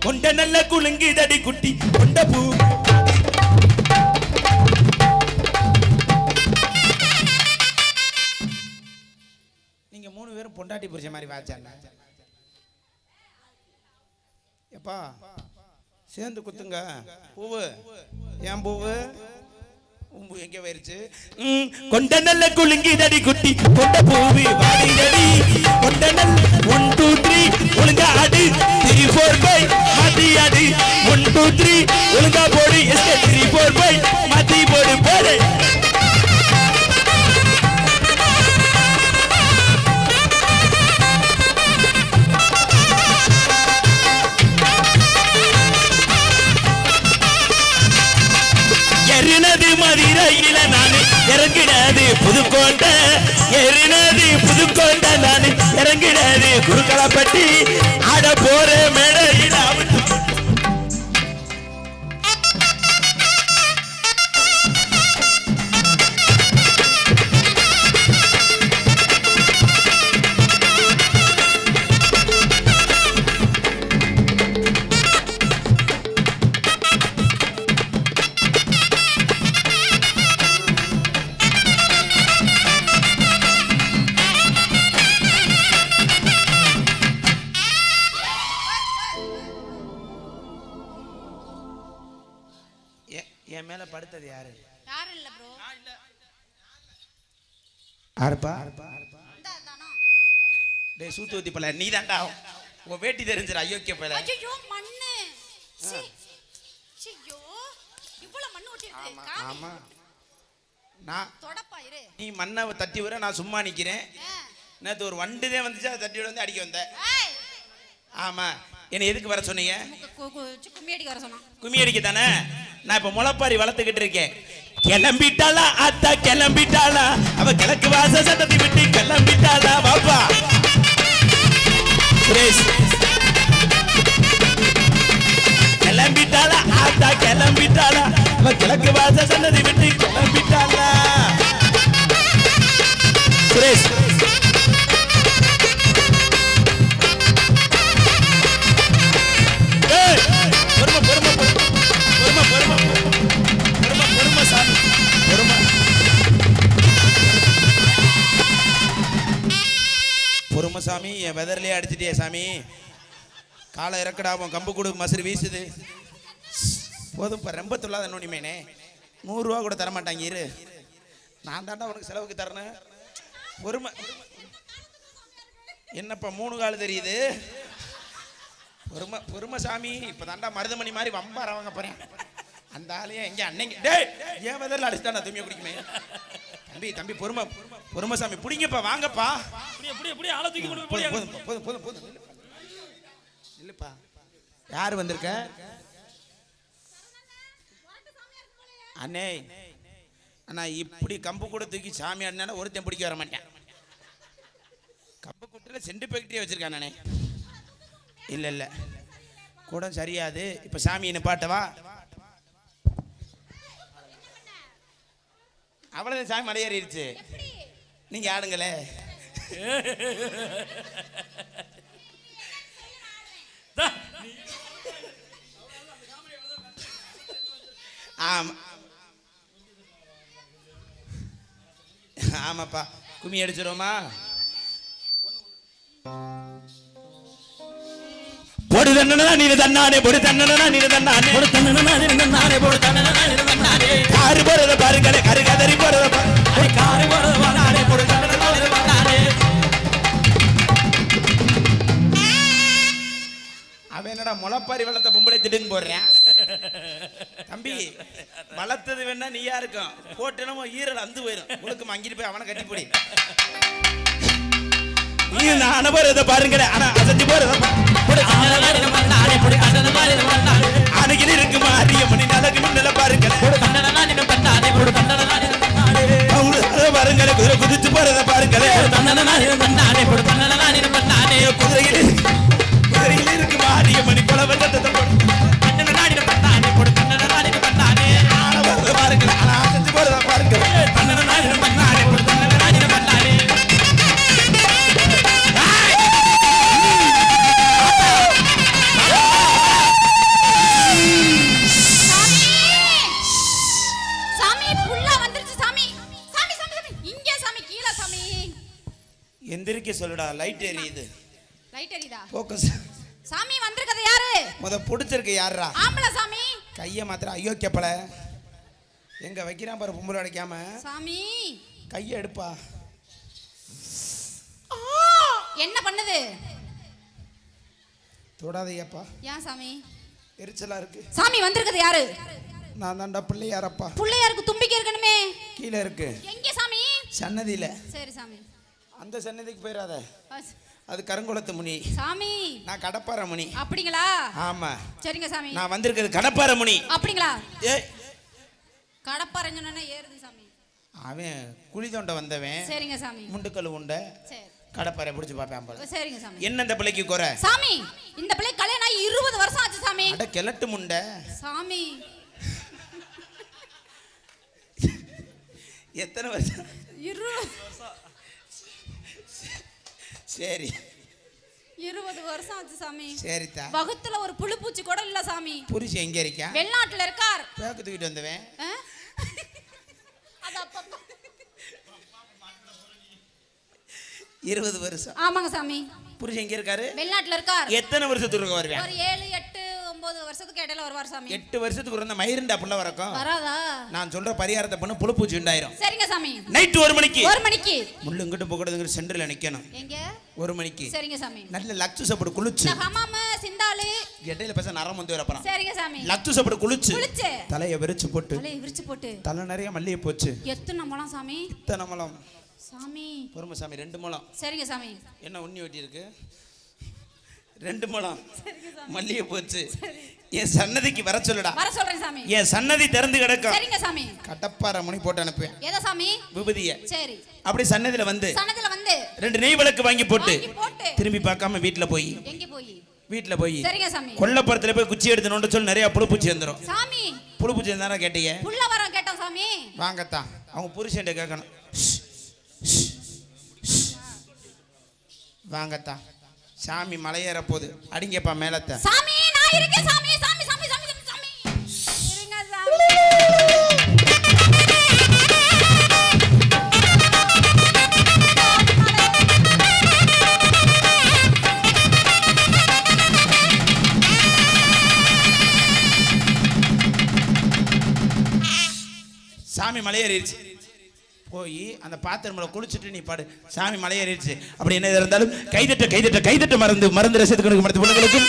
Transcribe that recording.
கொண்ட நல்ல குலுங்குதடி குட்டி கொண்ட பூ. நீங்க 3 பேரும் பொண்டாட்டி புரிச்ச மாதிரி வாச்சாங்க. எப்பா சேர்ந்து குத்துங்க. பூவு ஏன் பூவு எங்க போயிருச்சு? கொண்ட நல்ல குலுங்குதடி குட்டி கொண்ட பூவி வாடிதடி கொண்ட நல்ல 1 2 3 ஒழுங்கா ஆடு 3 4 5 மாத்தி ஆடு 1 2 3 ஒழுங்கா போடு 3 4 5 மாத்தி போடு போடு. எரினது மதுரையில நானு இறங்கினது புதுக்கோட்டை எரினது புதுக்கோட்டை நானு இறங்கினது குறுக்கலப்பட்டி ஆட போற மேடையில என் மேல படுத்தது யாரு? யாரும் இல்ல ப்ரோ. ஆர்ப்பா டேய் சூத்துவத்தி பல நீ தான்டா உன் வேட்டி தெரிஞ்சிர அயோக்கிய பல. ஐயோ மண்ணு ஐயோ இவ்வளவு மண்ணு ஒட்டி இருக்கு. ஆமா நான் தொடப்பா இரு. நீ மண்ணை தட்டி வர நான் சும்மா நிக்கிறேன். நேத்து ஒரு வண்டுதே வந்துச்சு அதை தட்டி வந்து அடிக்க வந்த. ஆமா என்ன எதுக்கு வர சொன்னீங்க? கும்மி அடிக்க வர சொன்னா. கும்மி அடிக்க தானே. நான் இப்ப முளைப்பாரி வளர்த்துக்கிட்டு இருக்கேன். கிளம்பிட்டாளா அத்தா கிளம்பிட்டாளா அவ கிழக்கு வாச சட்டத்தை விட்டு கிளம்பிட்டாளா பாப்பா. கிளம்பிட்டாளா அத்தா கிளம்பிட்டாளா அவ கிழக்கு வாச சட்டத்தை விட்டு கிளம்பிட்டாளா. சுரேஷ் பொறுமசாமி என் வெதர்லயே அடிச்சிட்டியே சாமி. காலை இறக்கடாவும் கம்பு கூடு மசுறு வீசுது. போதும் ரொம்ப தொல்லாத நோனிமேனே. 100 ரூபா கூட தரமாட்டாங்க. இரு நான் தாண்டா உனக்கு செலவுக்கு தரணும். பொறுமை என்னப்பா 3 கால் தெரியுது. பொறுமசாமி இப்ப தாண்டா மருதமணி மாதிரி வம்பார வாங்க போறேன். அந்த ஆளையே எங்க அன்னைக்கு டேய் ஏன் வெதர்ல அடிச்சிட்டா துணியை குடிக்குமே. தம்பி பொறுமசாமி புடிங்கப்பா வாங்கப்பா. புடி ஆளை தூக்கி கொண்டு போய் போதும் இல்லப்பா. யார் வந்திருக்க? அண்ணே அண்ணா இப்படி கம்பு கூட தூக்கி சாமி ஆடினா ஒருத்தன் பிடிக்க வர மாட்டேன். கம்பு கூட்டில் செண்டு ஃபேக்டரியை வச்சிருக்கான் நானே. இல்ல கூட சரியாது. இப்ப சாமியை நிப்பாட்டவா? அவ்வளவு சாமி மலையேறிடுச்சு. நீங்க ஆடுங்களே. ஆமாப்பா கும்மி அடிச்சிருவோமா? பொடு தன்னனா நீ தன்னானே பொடு தன்னனா நீ தன்னானே பொடு தன்னனா நீ தன்னானே பொடு தன்னனா நீ தன்னானே காரு போறத பாருங்களே கரு கதறி போறத பாரு காரு போறத பாருங்களே பொடு தன்னனா நீ தன்னானே. அவன் என்னடா முளைப்பாரி வளர்த்த பொம்பளை திடுன்னு போடுறேன். தம்பி வளர்த்தது வேணா நீயா இருக்கும். போட்டுனமோ ஈரல் அந்து போயிடும். உங்களுக்கு அங்கிட்டு போய் அவனை கட்டி போடி. நீ நான் போறத பாருங்களே ஆனா அசத்தி போறத அணுகில் இருக்கு மாரியம்மணி நலகு நில பாருங்களே பாருங்களே குதிரை குதிச்சு போறத பாருங்களே குதிரையில் இருக்கு மாரியம்மணி குலவ சட்டத்தை பாருங்களே ஆனா அசத்தி போறத பாருங்களே இல்லடா லைட் எரியுது. லைட் எரியுதா? ஃபோக்கஸ். சாமி வந்திருக்கிறது யாரு? புடிச்சிருக்கு யாரா? ஆம்பள சாமி. கைய மாத்திர ஐயோ கேப்பல. எங்க வைக்கிறான் பாரு பொம்பளை அடைக்காம. சாமி கைய எடுப்பா. என்ன பண்ணுது? தொடாதையப்பா. ஏன் சாமி? எரிச்சலா இருக்கு. சாமி வந்திருக்கிறது யாரு? நான் தான்டா பிள்ளையாரப்பா. பிள்ளையாருக்கு தும்பிக்கை இருக்கணுமே. கீழ இருக்கு. எங்க சாமி? சன்னதியில. சரி சாமி. அந்த சன்னதிக்கு போயிடாத. அது கருங்குளத்து முனி. சாமி நான் கடப்பார முனி. அப்படிங்களா? ஆமா. சரிங்க சாமி. நான் வந்திருக்கிறது கடப்பார முனி. அப்படிங்களா? ஏய் கடப்பாரஞ்சனே ஏறுது சாமி. அவன் குழி தோண்ட வந்தவன். சரிங்க சாமி. முண்டுக்கல் உண்ட. சரி. கடப்பாரை பிடிச்சு பாப்பேன் போல. சரிங்க சாமி. என்ன இந்த பிள்ளைக்கு குறை? சாமி இந்த பிள்ளை கல்யாணம் ஆகி 20 வருஷம் ஆச்சு சாமி. அட கிழட்டு முண்டை. சாமி எத்தனை வருஷம்? 20 வருஷம். சரி 20 வருஷம் ஆச்சு சாமி. சரிதா. வகுத்துல ஒரு புழு பூச்சி கூட இல்ல சாமி. புருஷன் எங்க இருக்கா? வெளிநாட்டுல இருக்கார். பேக்கு தூக்கிட்டு வந்தவன். அது அப்பப்ப 20 வருஷம். ஆமாங்க சாமி. புருஷன் எங்க இருக்காரு? வெளிநாட்டுல இருக்கார். எத்தனை வருஷத்துக்கு வருவேன்? ஒரு 7 8 9 வருஷத்துக்கு இடையில வருவார் சாமி. 8 வருஷத்துக்கு ஒரு மயிருண்டா புள்ள வரக்கும். வராதா? நான் சொல்ற பரிகாரத்தை பண்ண புழுப்பூச்சி உண்டாயிரும். சரிங்க சாமி. நைட் 1 மணிக்கு. 1 மணிக்கு. முள்ளு இங்கிட்டு போகக்கூடாதுங்கிற சென்டர்ல நிக்கணும். எங்க? 1 மணிக்கு. சரிங்க சாமி. நல்ல லக்ஸு சாப்பிடு குளிச்சு. ஹமாம சிந்தாளு. இடையில பேச நரம் வந்து வரப்பறான். சரிங்க சாமி. லக்ஸு சாப்பிடு குளிச்சு. குளிச்சு. தலைய விரிச்சு போட்டு. தலைய விரிச்சு போட்டு. தலை நிறைய மல்லிகை போச்சு. எத்தனை முழம் சாமி? இத்தனை முழம். சாமி. பொறுமை சாமி 2 முழம். சரிங்க சாமி. என்ன உண்ணி வெட்டி இருக்கு? 2 முழம். மல்லிகை போச்சு. என் சன்னதிக்கு வர சொல்லுடா. வர சொல்றேன் சாமி. என் சன்னதி திறந்து கிடக்கும். சரிங்க சாமி. கடப்பார முனி போட்டு அனுப்புவேன். ஏதா சாமி? விபூதிய. சரி. அப்படி சன்னதில வந்து 2 நெய் விளக்கு வாங்கி போட்டு திரும்பி பார்க்காம வீட்ல போய். எங்க போய்? வீட்ல போய். சரிங்க சாமி. கொல்லப்புறத்துல போய் குச்சி எடுத்து நோண்ட சொல்லி நிறைய புழுப்பூச்சி வந்துரும். சாமி. புழுப்பூச்சி இருந்தாரா கேட்டீங்க? புள்ள வரோம் கேட்டோம் சாமி. வாங்கத்தான். அவங்க புருஷன்ட்ட கேட்கணும். வாங்கத்தான். சாமி மலையேற போகுது. அடிங்கப்பா மேலத்த. சாமி நான் இருக்கேன் சாமி. சாமி சாமி சாமி சாமி. இருங்க சாமி. சாமி மலையேறிடுச்சு. போய் அந்த பாத்திரம்ல குளிச்சுட்டு நீ பாடு. சாமி மலையேறிடுச்சு. அப்படி என்ன இருந்தாலும் கைதட்ட கைதட்ட கைதட்ட மருந்து ரசத்துக்கு மருந்து பொண்ணுங்களுக்கும்